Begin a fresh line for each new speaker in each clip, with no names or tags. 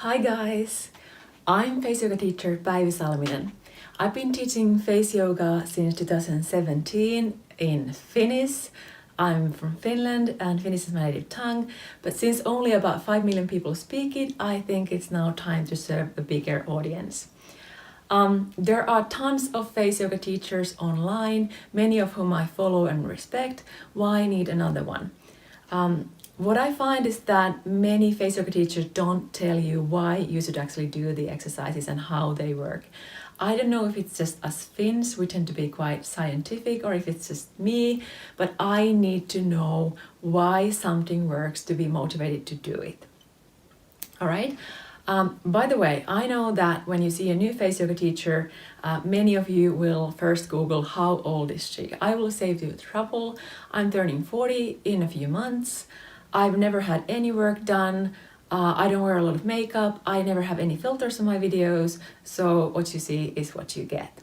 Hi guys, I'm face yoga teacher Päivi Salminen. I've been teaching face yoga since 2017 in Finnish. I'm from Finland and Finnish is my native tongue, but since only about 5 million people speak it, I think it's now time to serve a bigger audience. There are tons of face yoga teachers online, many of whom I follow and respect. Why need another one? What I find is that many face yoga teachers don't tell you why you should actually do the exercises and how they work. I don't know if it's just us Finns, we tend to be quite scientific, or if it's just me, but I need to know why something works to be motivated to do it. All right. By the way, I know that when you see a new face yoga teacher, many of you will first Google how old is she. I will save you trouble. I'm turning 40 in a few months. I've never had any work done. I don't wear a lot of makeup. I never have any filters on my videos. So what you see is what you get.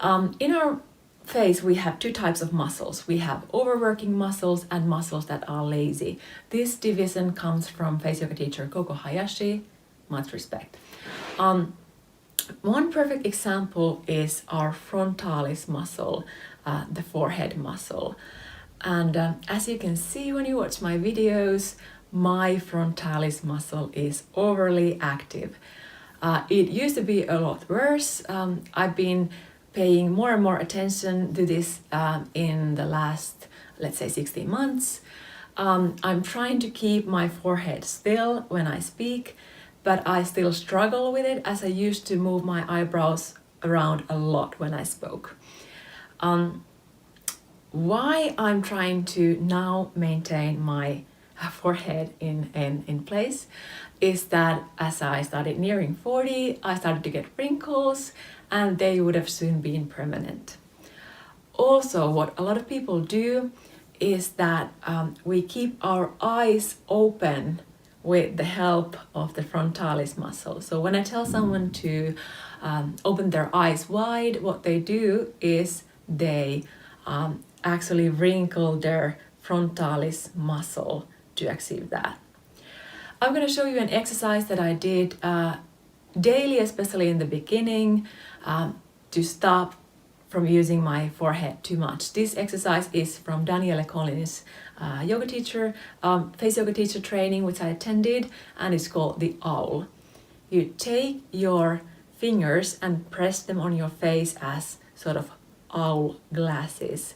In our face, we have two types of muscles. We have overworking muscles and muscles that are lazy. This division comes from face yoga teacher Koko Hayashi. Much respect. One perfect example is our frontalis muscle, the forehead muscle. And as you can see when you watch my videos, my frontalis muscle is overly active. It used to be a lot worse. I've been paying more and more attention to this in the last, let's say, 16 months. I'm trying to keep my forehead still when I speak, but I still struggle with it as I used to move my eyebrows around a lot when I spoke. Why I'm trying to now maintain my forehead in place is that as I started nearing 40, I started to get wrinkles and they would have soon been permanent. Also, what a lot of people do is that we keep our eyes open with the help of the frontalis muscle. So when I tell someone to open their eyes wide, what they do is they actually wrinkle their frontalis muscle to achieve that. I'm going to show you an exercise that I did daily, especially in the beginning, to stop from using my forehead too much. This exercise is from Danielle Collins' yoga teacher, face yoga teacher training, which I attended, and it's called the owl. You take your fingers and press them on your face as sort of owl glasses.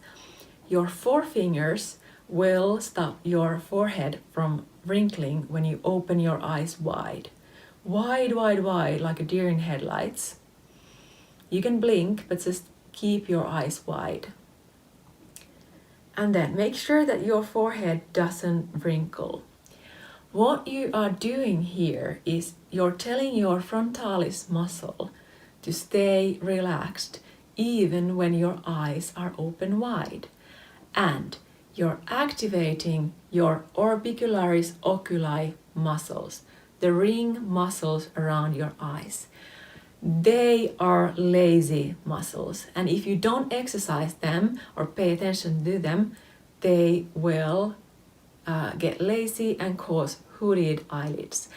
Your forefingers will stop your forehead from wrinkling when you open your eyes wide. Wide, wide, wide, like a deer in headlights. You can blink, but just keep your eyes wide. And then make sure that your forehead doesn't wrinkle. What you are doing here is you're telling your frontalis muscle to stay relaxed even when your eyes are open wide. And you're activating your orbicularis oculi muscles, the ring muscles around your eyes. They are lazy muscles, and if you don't exercise them or pay attention to them, they will get lazy and cause hooded eyelids.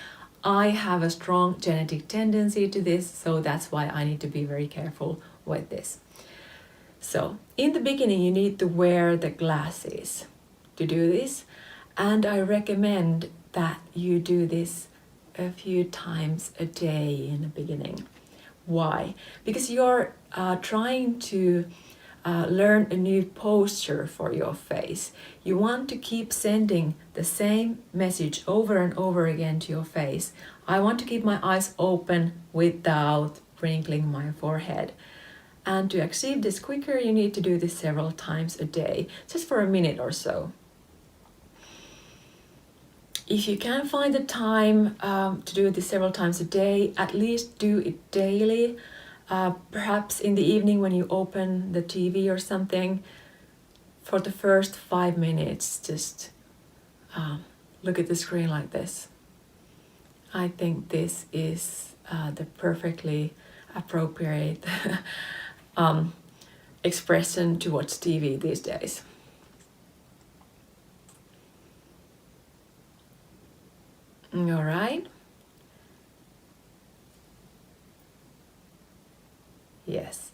I have a strong genetic tendency to this, so that's why I need to be very careful with this. So in the beginning, you need to wear the glasses to do this, and I recommend that you do this a few times a day in the beginning. Why? Because you're trying to learn a new posture for your face. You want to keep sending the same message over and over again to your face. I want to keep my eyes open without wrinkling my forehead. And to achieve this quicker, you need to do this several times a day, just for a minute or so. If you can find the time to do this several times a day, at least do it daily. Perhaps in the evening when you open the TV or something, for the first 5 minutes, just look at the screen like this. I think this is the perfectly appropriate expression to watch TV these days. All right. Yes.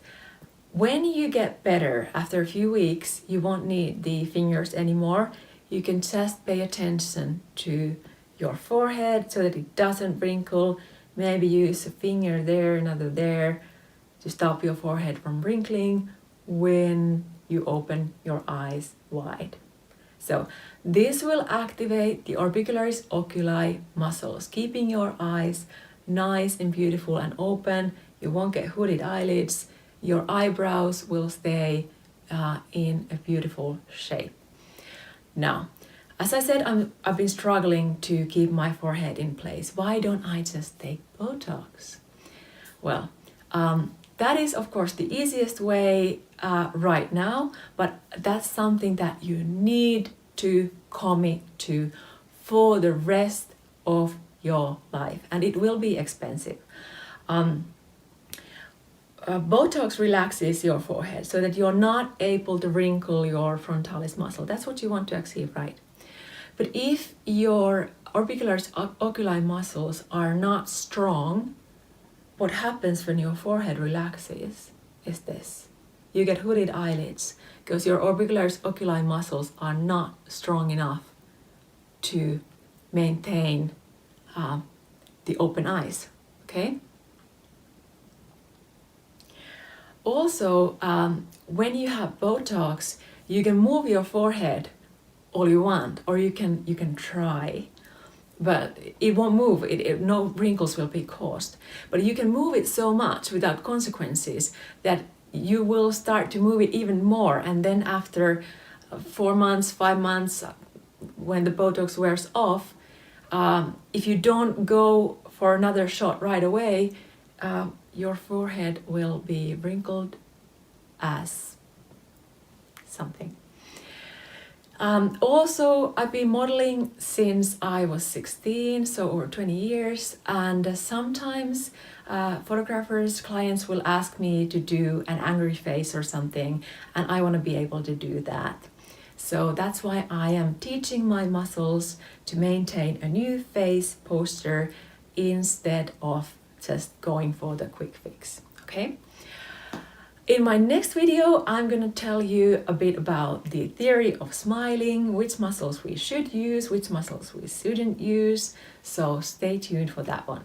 When you get better after a few weeks, you won't need the fingers anymore. You can just pay attention to your forehead so that it doesn't wrinkle. Maybe use a finger there, another there to stop your forehead from wrinkling when you open your eyes wide. So this will activate the orbicularis oculi muscles, keeping your eyes nice and beautiful and open. You won't get hooded eyelids. Your eyebrows will stay in a beautiful shape. Now, as I said, I've been struggling to keep my forehead in place. Why don't I just take Botox? Well, that is of course the easiest way right now, but that's something that you need to commit to for the rest of your life, and it will be expensive. Botox relaxes your forehead so that you're not able to wrinkle your frontalis muscle. That's what you want to achieve, right? But if your orbicularis oculi muscles are not strong, what happens when your forehead relaxes is this. You get hooded eyelids because your orbicularis oculi muscles are not strong enough to maintain the open eyes, okay? Also, when you have Botox, you can move your forehead all you want, or you can try, but it won't move. No wrinkles will be caused. But you can move it so much without consequences that you will start to move it even more. And then after 4 months, 5 months, when the Botox wears off, if you don't go for another shot right away, your forehead will be wrinkled as something. Also, I've been modeling since I was 16, so over 20 years, and sometimes photographers, clients will ask me to do an angry face or something, and I want to be able to do that. So that's why I am teaching my muscles to maintain a new face posture instead of just going for the quick fix, okay? In my next video, I'm going to tell you a bit about the theory of smiling, which muscles we should use, which muscles we shouldn't use, so stay tuned for that one.